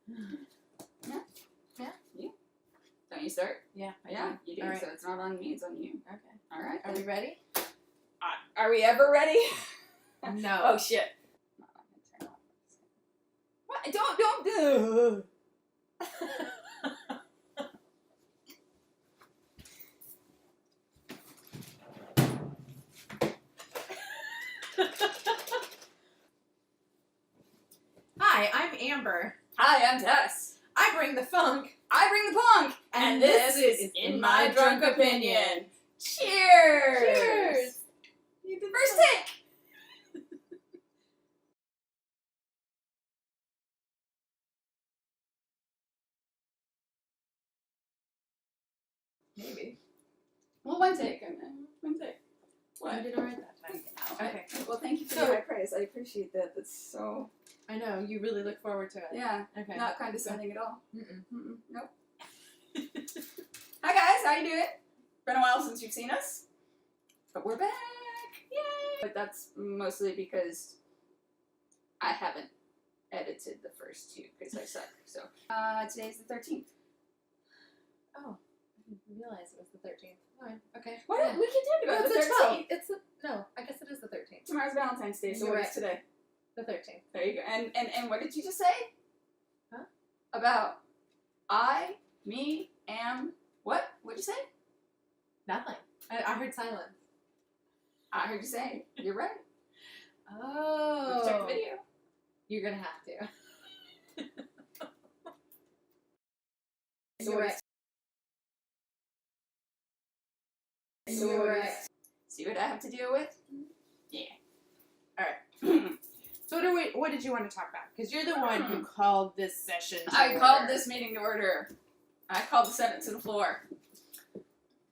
Yeah. Yeah. You. Don't you start? Yeah. Yeah, you do. All right. So it's not on me, it's on you. Okay. All right. Are we ready? Are we ever ready? No. Oh, shit. What? Don't do. Hi, I'm Amber. Hi, I'm Tess. I bring the funk. I bring the punk. And this is In My Drunk Opinion. Cheers! Cheers! First take! Maybe. Well, one take. One take. I did alright that time. Okay. Well, thank you for So- the high praise. I appreciate that. That's so... I know, you really look forward to it. Yeah. Okay. Not condescending at all. Mm-mm. Nope. Hi guys, how you doing? Been a while since you've seen us, but we're back! Yay! But that's mostly because I haven't edited the first two because I suck. So today's the 13th. Oh, I didn't realize it was the 13th. Alright, okay. What? Yeah. We can do it. No, The it's the 13th. 12th. It's the, no, I guess it is the 13th. Tomorrow's Valentine's Day, so You're what is right. today? The 13th. There you go. And what did you just say? Huh? About I, me, am what? What'd you say? Nothing. I heard silence. I heard you say. You're right. Oh. Check the video. You're gonna have to. You're right. You're right. See what I have to deal with? Yeah. Alright. So what did you want to talk about? Because you're the one who called this session to I order. called this meeting to order. I called the Senate to the floor.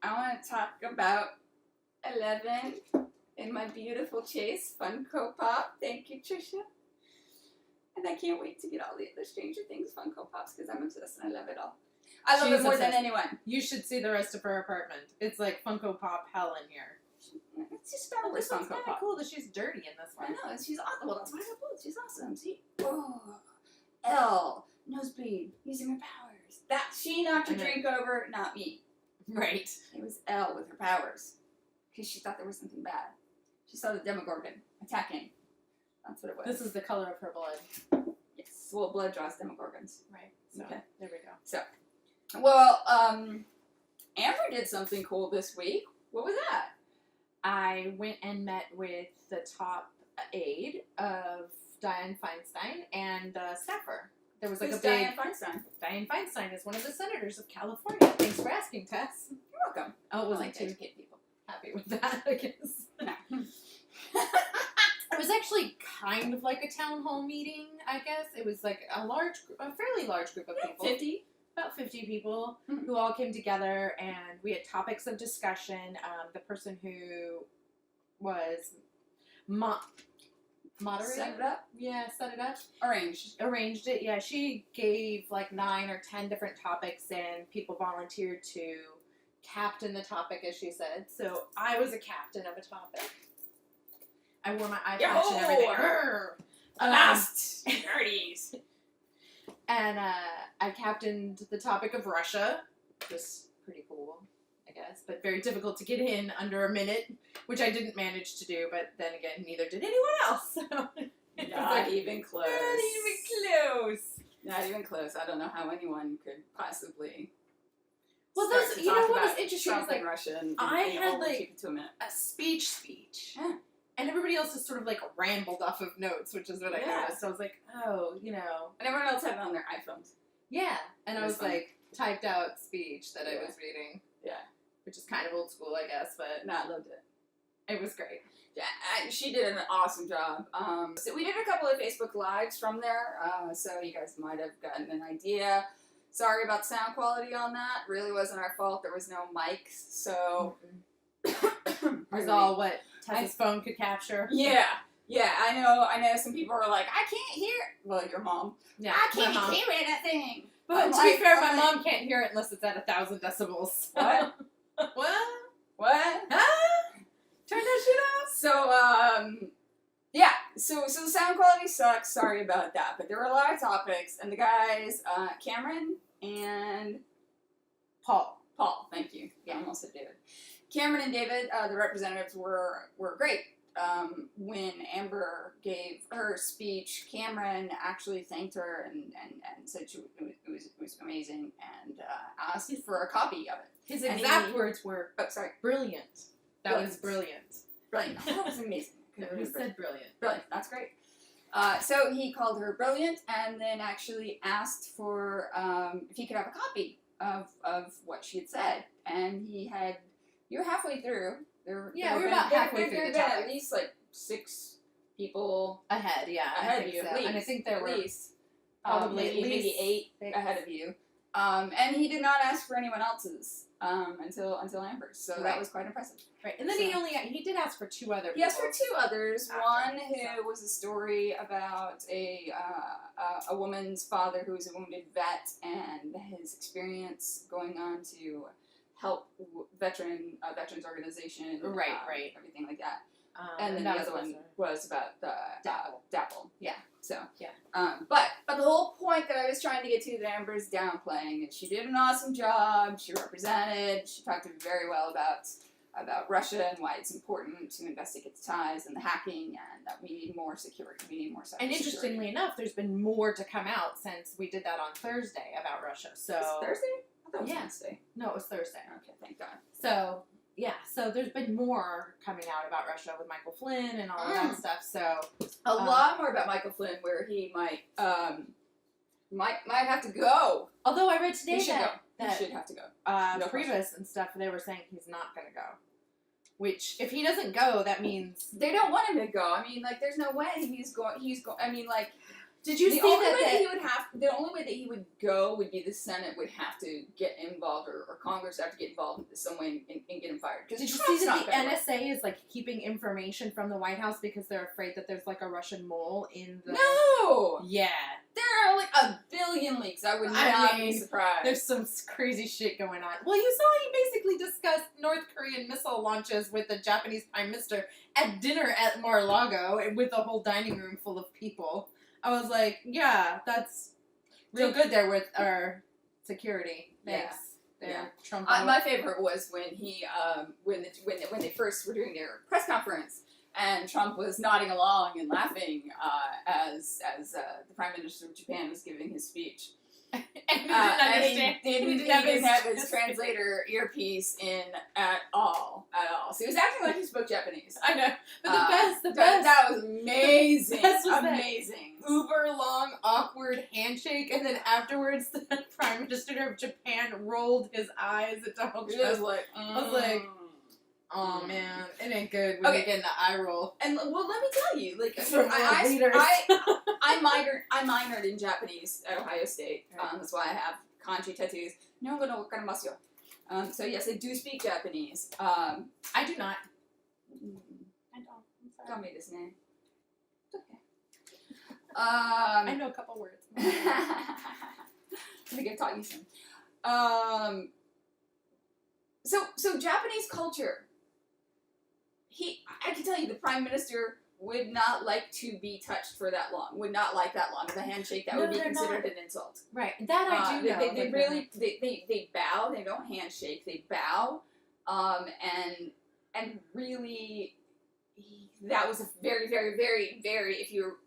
I want to talk about 11 in my beautiful Chase Funko Pop. Thank you, Trisha. And I can't wait to get all the other Stranger Things Funko Pops because I'm obsessed and I love it all. I love She's it more than obsessed. anyone. You should see the rest of her apartment. It's like Funko Pop hell in here. It's just Star Wars This one's Funko kind of Pop. cool that she's dirty in this I one. know, and she's awesome. Well, that's why I have both. She's awesome. See? Oh, Elle, nosebleed, using her powers. That she knocked her I know. drink over, not me. Right. It was Elle with her powers. Because she thought there was something bad. She saw the Demogorgon attacking. That's what it was. This is the color of her blood. Yes. Well, blood draws Demogorgons. Right. So, Okay. there we go. Well, Amber did something cool this week. What was that? I went and met with the top aide of Dianne Feinstein and the staffer. There was like Who's a big... Dianne Feinstein? Dianne Feinstein is one of the senators of California. Thanks for asking, Tess. You're welcome. Oh, I wasn't like to too educate people. happy with that, I guess. No. It was actually kind of like a town hall meeting, I guess. It was like a fairly large group of people. 50? About 50 people Mhm. who all came together, and we had topics of discussion. The person who was moderator? Set it up? Yeah, set it up. Arranged. It. Yeah, she gave like 9 or 10 different topics, and people volunteered to captain the topic, as she said. So I was a captain of a topic. I wore my eye patch and everything. Grr. Last nerdies. And I captained the topic of Russia, which was pretty cool, I guess, but very difficult to get in under a minute, which I didn't manage to do, but then again, neither did anyone else. So it was Not even close. not even close. Not even close. I don't know how anyone could possibly. Well, start those, to you talk know what about was interesting Trump is and like Russia and I had, only like, keep it to a minute. a speech, Yeah. and everybody else just sort of like rambled off of notes, which is what I Yeah. noticed. I was like, oh, you know, And everyone else had it on their iPhones. yeah, and I It was was funny. like typed out speech that I Yeah. was reading, Yeah. which is kind of old school, I guess, but No, I loved it. it was great. Yeah, she did an awesome job. So we did a couple of Facebook Lives from there, so you guys might have gotten an idea. Sorry about sound quality on that. Really wasn't our fault. There was no mics, so... It was all what Tessa's phone could capture. Yeah, I know some people were like, I can't hear... Well, your mom. Yeah, I my can't mom. hear anything. But I'm to like- be fair, I'm my like- mom can't hear it unless it's at 1,000 decibels. What? What? What? Huh? Turn that shit off. So, yeah. So the sound quality sucks. Sorry about that. But there were a lot of topics, and the guys, Cameron and Paul. Thank you. I almost said David. Cameron and David, the representatives, were great. When Amber gave her speech, Cameron actually thanked her and said it was amazing and asked for a copy of it. His exact words were, brilliant. That was brilliant. Brilliant. That was amazing. He said brilliant. Brilliant. That's great. So he called her brilliant and then actually asked for if he could have a copy of what she had said. And you're halfway through. We're about halfway through the topic. At least like 6 people ahead of you, at least. And I think there were at least probably maybe 8 ahead of you. And he did not ask for anyone else's until Amber's, so that was quite impressive. Right, and then he did ask for 2 other people. He asked for 2 others. One who was a story about a woman's father who was a wounded vet and his experience going on to help veterans organization. Right. Everything like that. And then the other one was about Dapple. Yeah. So. Yeah. But the whole point that I was trying to get to that Amber's downplaying, and she did an awesome job. She represented. She talked very well about Russia and why it's important to investigate the ties and the hacking, and that we need more security. We need more cybersecurity. And interestingly enough, there's been more to come out since we did that on Thursday about Russia. So Thursday? I thought it was Wednesday. No, it was Thursday. Okay, thank God. So there's been more coming out about Russia with Michael Flynn and all of that stuff. So a lot more about Michael Flynn, where he might have to go. Although I read today he should have to go. Priebus and stuff, they were saying he's not going to go. Which, if he doesn't go, that means they don't want him to go. I mean, like, there's no way he's going. I mean, like, did you see the only way that he would go would be the Senate would have to get involved, or Congress would have to get involved in some way and get him fired. Did you see that the NSA is like keeping information from the White House because they're afraid that there's like a Russian mole in the? No. Yeah. There are like a billion leaks. I would not be surprised. There's some crazy shit going on. Well, you saw he basically discussed North Korean missile launches with the Japanese Prime Minister at dinner at Mar-a-Lago with a whole dining room full of people. I was like, yeah, that's real good there with our security. Thanks. Yeah. Trump. My favorite was when he when they first were doing their press conference and Trump was nodding along and laughing as the Prime Minister of Japan was giving his speech. And he didn't understand. He didn't have his translator earpiece in at all. So he was acting like he spoke Japanese. I know. But the best. That was amazing. Amazing. Uber long, awkward handshake, and then afterwards the Prime Minister of Japan rolled his eyes at Donald Trump. I was like, oh man, it ain't good when you get in the eye roll. And well, let me tell you, like, I minored in Japanese at Ohio State. That's why I have kanji tattoos. No, but no, wakarimasu yo. So yes, I do speak Japanese. I do not. I don't. I'm sorry. Tell me this name. It's okay. I know a couple words. I think I've taught you some. So Japanese culture. I can tell you, the Prime Minister would not like to be touched for that long. Would not like that long of a handshake. That would be considered an insult. Right. That I do know. They bow. They don't handshake. They bow. And really, that was a very, very, very, very. If you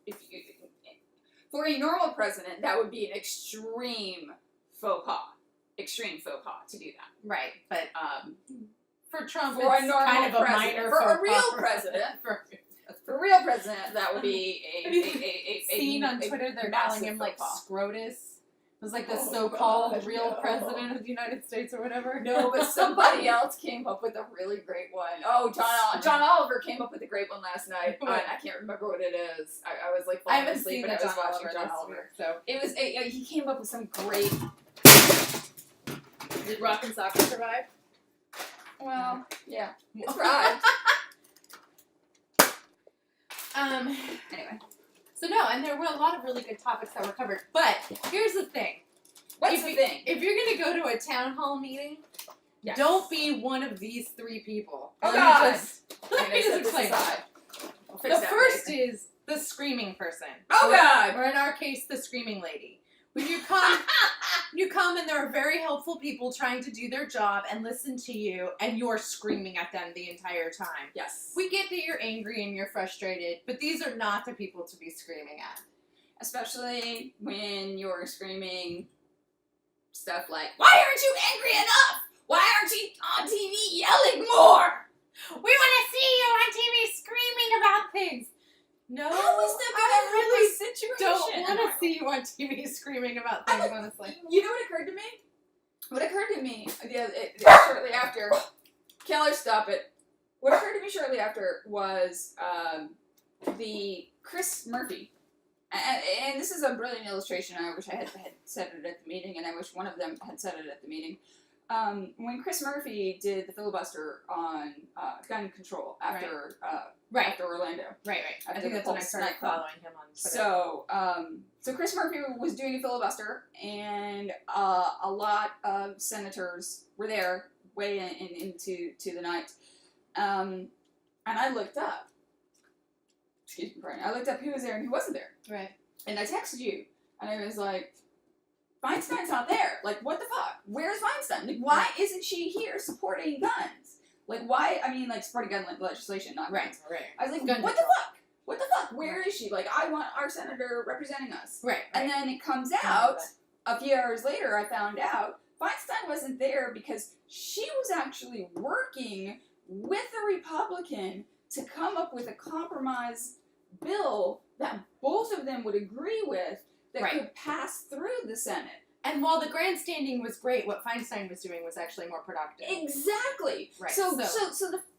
for a normal president, that would be an extreme faux pas. Extreme faux pas to do that. Right. But for Trump, for it's a normal kind of a president, minor for faux a real pas. president, for a real president, that would be a seen on Twitter. They're calling him like Scrotus. It was like the so-called real president of the United States or whatever. No, but somebody else came up with a really great one. Oh, John Oliver came up with a great one last night. I can't remember what it is. I was like falling asleep and I was watching John Oliver. So it was he came up with some great. Did Rock and Soccer survive? Well, yeah, it survived. Anyway. So no, and there were a lot of really good topics that were covered. But here's the thing. What's the thing? If you're going to go to a town hall meeting, don't be one of these 3 people. Oh, God. Let me just explain. The first is, the screaming person. Oh, God! Or in our case, the screaming lady. When you come and there are very helpful people trying to do their job and listen to you, and you're screaming at them the entire time. Yes. We get that you're angry and you're frustrated, but these are not the people to be screaming at. Especially when you're screaming stuff like, why aren't you angry enough? Why aren't you on TV yelling more? We want to see you on TV screaming about things. No, How is that I gonna help really the situation? don't want to see you on TV screaming about things, honestly. You know what occurred to me? What occurred to me shortly after, Keller, stop it. What occurred to me shortly after was the Chris Murphy. And this is a brilliant illustration. I wish I had said it at the meeting, and I wish one of them had said it at the meeting. When Chris Murphy did the filibuster on gun control after after Orlando. Right. I think that's when I started following him on Twitter. So Chris Murphy was doing a filibuster, and a lot of senators were there way into the night. And I looked up. Excuse me, Brian. I looked up who was there and who wasn't there. Right. And I texted you, and I was like, Feinstein's not there. Like, what the fuck? Where's Feinstein? Like, why isn't she here supporting guns? Like, why? I mean, like, supporting gun legislation, not guns. Right. I was like, Gun what control. the fuck? What the fuck? Where is she? Like, I want our senator representing us. Right. And then it comes out, a few hours later, I found out, Feinstein wasn't there because she was actually working with a Republican to come up with a compromise bill that both of them would agree with that could pass through the Senate. And while the grandstanding was great, what Feinstein was doing was actually more productive. Exactly. Right. So the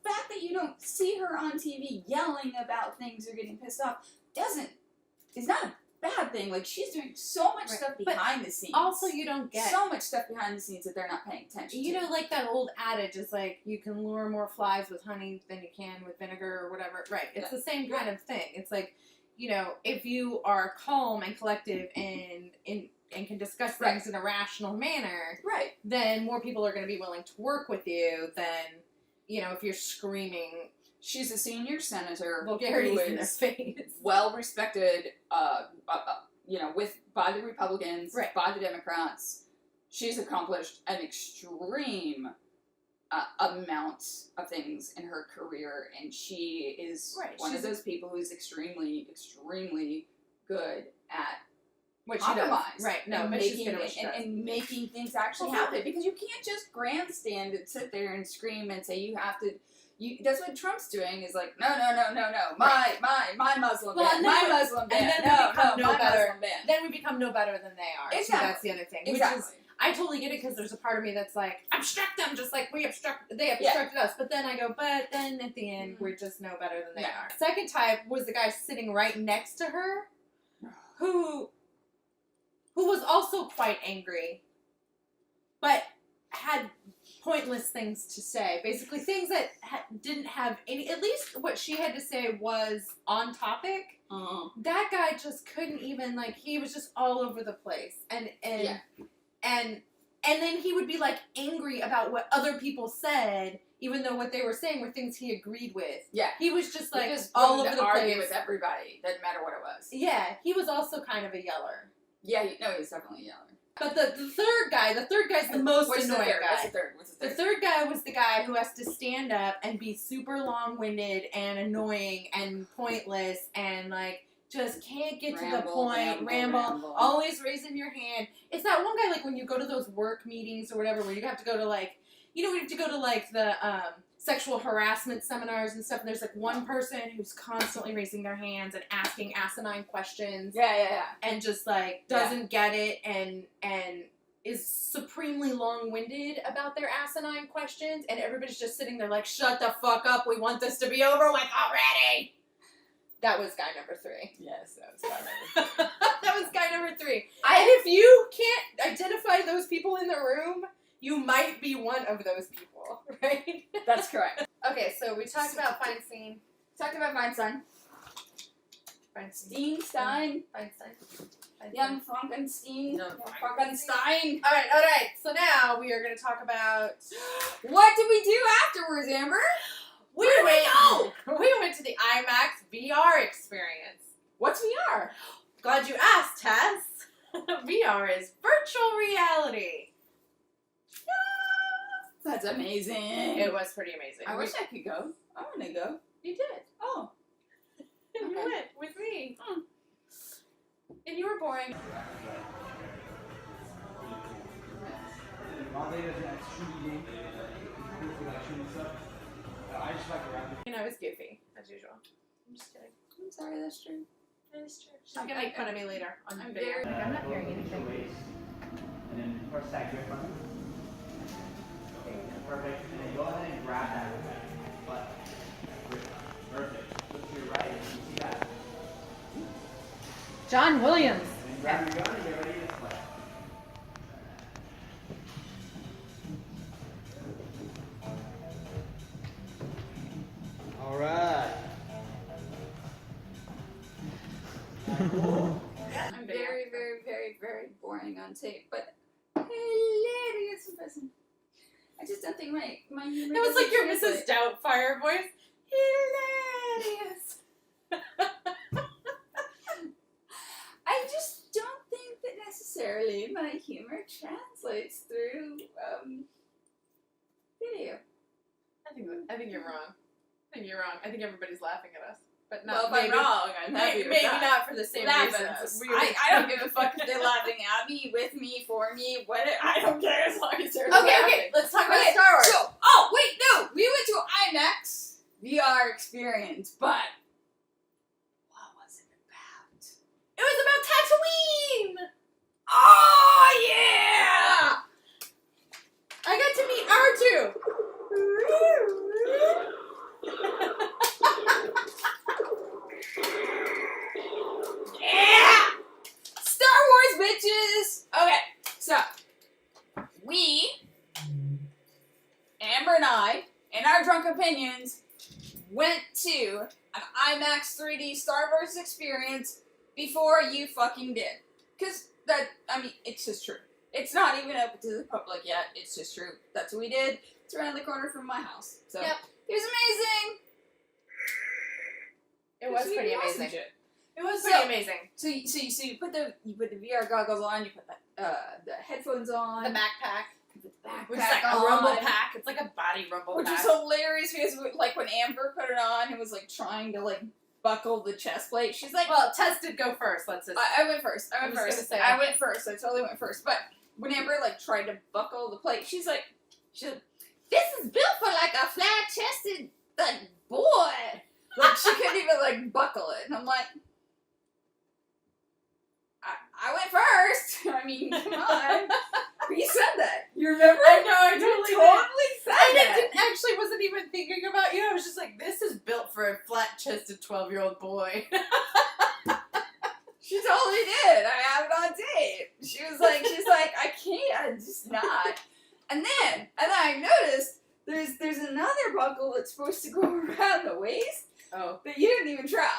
fact that you don't see her on TV yelling about things or getting pissed off is not a bad thing. Like, she's doing so much stuff behind the scenes. Also, you don't get so much stuff behind the scenes that they're not paying attention to. You know, like that old adage is like, you can lure more flies with honey than you can with vinegar or whatever. Right. It's the same kind of thing. It's like, you know, if you are calm and collective and can discuss things in a rational manner, then more people are going to be willing to work with you than, you know, if you're screaming. She's a senior senator vulgarities who in their face. Well respected, you know, by the Republicans, by the Democrats. She's accomplished an extreme amount of things in her career, and she is one of those people who's extremely, extremely good at what compromise. She does. Right. No, and but making things actually happen, because you can't just grandstand and sit there and scream and say you have to. That's what Trump's doing, is like, no, my Muslim ban, my Muslim ban, Muslim ban. Then we become no better than they are. Exactly. So that's the other thing. Exactly. Which is, I totally get it, because there's a part of me that's like, obstruct them just like they obstructed us. But then I go, but then at the end, we're just no better than they are. Second type was the guy sitting right next to her, who was also quite angry, but had pointless things to say. Basically, things that didn't have any. At least what she had to say was on topic. That guy just couldn't even, like, he was just all over the place, and then he would be like angry about what other people said, even though what they were saying were things he agreed with. Yeah, he was just like all over the place with everybody. Doesn't matter what it was. Yeah, he was also kind of a yeller. Yeah, he was definitely a yeller. But the third guy's the most annoying guy. What's the third? The third guy was the guy who has to stand up and be super long-winded and annoying and pointless and, like, just can't get to the point, ramble, always raising your hand. It's that one guy, like, when you go to those work meetings or whatever, where you have to go to, like, we have to go to, like, the sexual harassment seminars and stuff, and there's, like, one person who's constantly raising their hands and asking asinine questions. Yeah. And just, like, doesn't get it and is supremely long-winded about their asinine questions, and everybody's just sitting there like, shut the fuck up, we want this to be over with already! That was guy number 3. Yes, that was guy number 3. That was guy number 3. And if you can't identify those people in the room, you might be one of those people, right? That's correct. Okay, so we talked about Feinstein. Feinstein. Young Frankenstein. Frankenstein. All right. So now we are going to talk about... What did we do afterwards, Amber? We went to the IMAX VR experience. What's VR? Glad you asked, Tess. VR is virtual reality. That's amazing. It was pretty amazing. I wish I could go. I want to go. You did. Oh. You Okay. went with me. And you were boring. And I was goofy, as usual. I'm just kidding. I'm sorry, that's true. That is true. She's gonna make fun of me later on I'm video. very- I'm not hearing anything. And then first side grip on it. Perfect. And then go ahead and grab that with that butt. Grip. Perfect. Look to your right. You see that? John Williams. And grab your gun and get ready to play. All right. I'm very, very, very, very boring on tape, but hilarious in person. I just don't think my humor. That was like your doesn't Mrs. Doubtfire voice. Hilarious. I just don't think that necessarily my humor translates through video. I think you're wrong. I think everybody's laughing at us, but Well, not if I'm maybe. wrong, I'm happy with Maybe that. not for the same Laugh reasons. at us. We were- I don't give a fuck if they're laughing at me, with me, for me, what. I don't care as long as they're laughing. Okay, let's talk about Okay, Star Wars. So, oh wait, no, we went to IMAX VR experience, but what was it about? It was about Tatooine. Oh yeah! I got to meet R2. Yeah! Star Wars bitches! Okay, so we, Amber and I, in our drunk opinions, went to an IMAX 3D Star Wars experience before you fucking did. Cause that, I mean, it's just true. It's not even open to the public yet, it's just true. That's what we did. It's around the corner from my house. So, Yep. it was amazing! It was We pretty watched amazing. it. It was So- pretty amazing. So you put the VR goggles on, you put the headphones on, The backpack, you put the backpack which is like a on, rumble pack. It's like a body rumble which pack. is hilarious because like when Amber put it on, it was like trying to like buckle the chest plate. She's like, Well, Tess did go first. Let's just. I went first. I I went was first. gonna say- I went first. I totally went first. But when Amber like tried to buckle the plate, she's like, this is built for like a flat chested like boy. Like she couldn't even like buckle it, and I'm like. I went first. I mean, come on. You said that. You remember? I know, I You totally did. totally said I that. didn't actually wasn't even thinking about you. I was just like, this is built for a flat-chested 12-year-old boy. She totally did. I have it on tape. She's like, I can't. I'm just not. And then I noticed there's another buckle that's supposed to go around the waist Oh. that you didn't even try.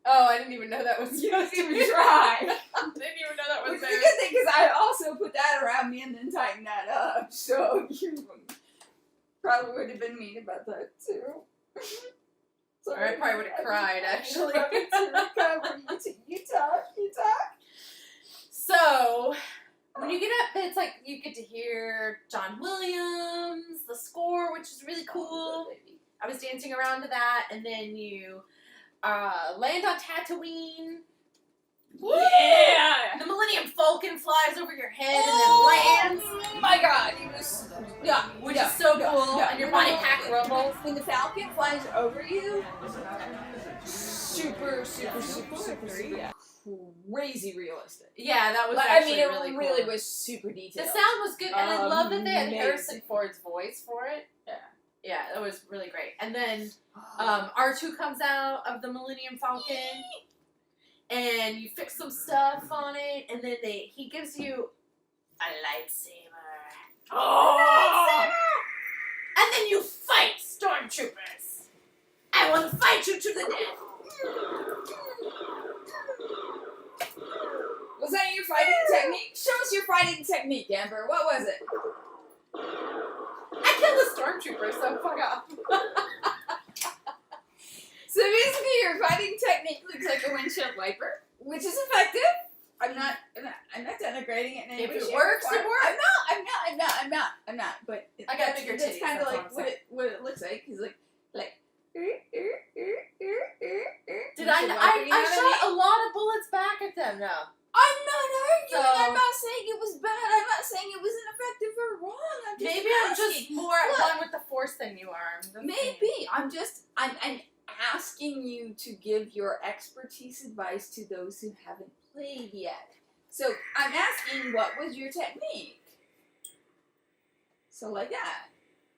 Oh, I didn't even know that was. You didn't even try. I didn't even know that Which was is a there. good thing because I also put that around me and then tightened that up. So you probably would have been mean about that too. So Or I probably would have cried, actually. You talk. So, when you get up, it's like you get to hear John Williams, the score, which is really cool. I was dancing around to that, and then you land on Tatooine. Yeah! The Millennium Falcon flies over your head and then lands, Oh my god, it was which is so cool, and your body pack rumbles. When the Falcon flies over you, super crazy realistic. Yeah, that was Like, I actually mean, it really really cool. was super The detailed. sound was good, and I love that they had Amazing. Harrison Ford's voice for it. Yeah. Yeah, that was really great. And then R2 comes out of the Millennium Falcon, and you fix some stuff on it, and then he gives you a lightsaber. Oh! And then you fight stormtroopers. I will fight you to the death. Was that your fighting technique? Show us your fighting technique, Amber. What was it? I killed a stormtrooper, so fuck off. So basically, your fighting technique looks like a windshield wiper, which is effective. I'm not denigrating it in any If way, it shape, works, or it form. works. I'm not. But I got bigger that's titties, kind of that's all like I'm what it looks like. He's like. Did I shot a lot of bullets back at them, though. I'm not arguing. So- I'm not saying it was bad. I'm not saying it was ineffective or wrong. I'm just Maybe I'm just asking. more at Look. one with the force than you are. I'm just saying. Maybe. I'm asking you to give your expertise advice to those who haven't played yet. So I'm asking, what was your technique? So like that.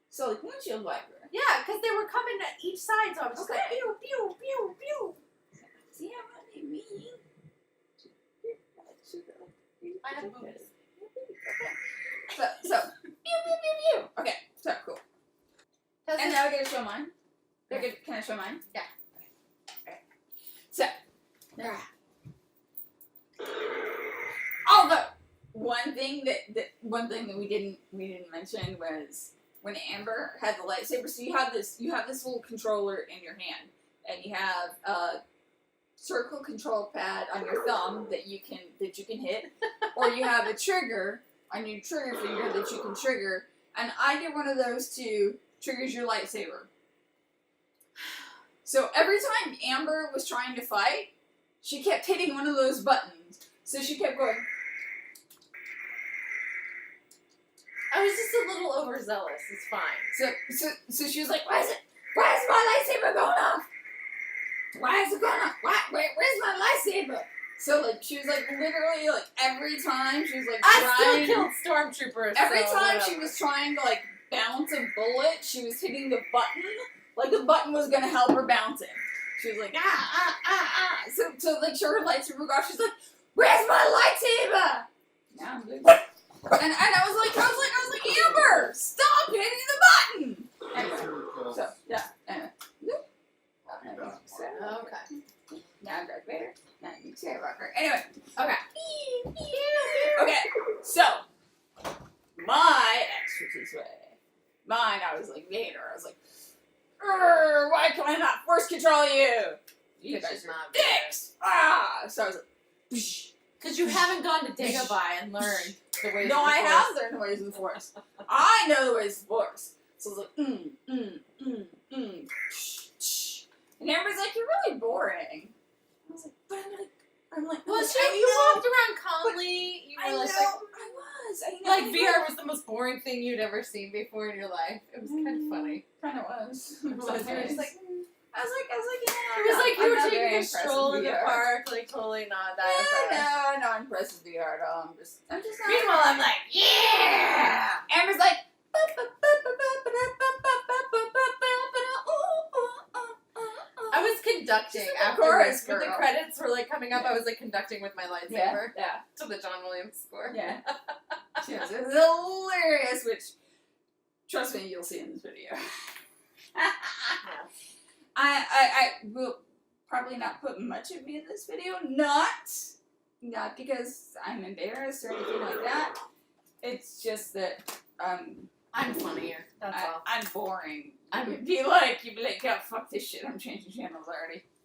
So like windshield wiper. Yeah, because they were coming at each side, so I was just like, Okay. pew, pew, pew, pew. See how much you mean? I have boobies. So pew pew pew pew. Okay, so cool. Does And it- now I get to show mine. Can I show mine? Yeah. Okay. So, although one thing that we didn't mention was when Amber had the lightsaber. So you have this little controller in your hand, and you have a circle control pad on your thumb that you can hit, or you have a trigger on your trigger finger that you can trigger. And either one of those two triggers your lightsaber. So every time Amber was trying to fight, she kept hitting one of those buttons. So she kept going. I was just a little overzealous. It's fine. So she was like, why is my lightsaber going off? Why is it going off? Where's my lightsaber? So like she was like literally like every time she was like I trying. still killed stormtroopers. Every so time she whatever. was trying to like bounce a bullet, she was hitting the button. Like the button was gonna help her bounce it. She was like, So like her lightsaber got, she's like, where's my lightsaber? Now I'm good. And I was like, Amber, stop hitting the button. Anyway, so yeah, anyway. Okay. Now I'm Darth Vader. Now I'm Luke Skywalker. Anyway, Okay. okay, so my expertise way. Mine, I was like Vader. I was like, why can I not force control you? You Because guys she's are not dicks. So I was like, Because you haven't gone to Dagobah and learned the ways no, of the I Force. have learned the ways of the Force. I know the ways of the Force. So I was like, And Amber's like, you're really boring. I was like, but I'm like, Well, I you know. walked around calmly. You I were know. like, I know. like VR was the most boring thing you'd ever seen before in your life. It was kind of funny. Kind of was. It was. You were just like, I was like, yeah. it was like you I'm were not taking very a impressed stroll with in the VR. park, like totally not that impressed. Yeah, no, not impressed with VR at all. I'm just not. Meanwhile, I'm like, yeah. Amber's like. I was conducting Just in the afterwards. chorus, When the girl. credits were like coming up, I was like conducting with my lightsaber Yeah. to the John Williams score. Yeah. She was hilarious, which, trust me, you'll see in this video. I will probably not put much of me in this video. Not because I'm embarrassed or anything like that. It's just that I'm funnier. That's all. I'm boring. I'm- You'd be like, yeah, fuck this shit. I'm changing channels already.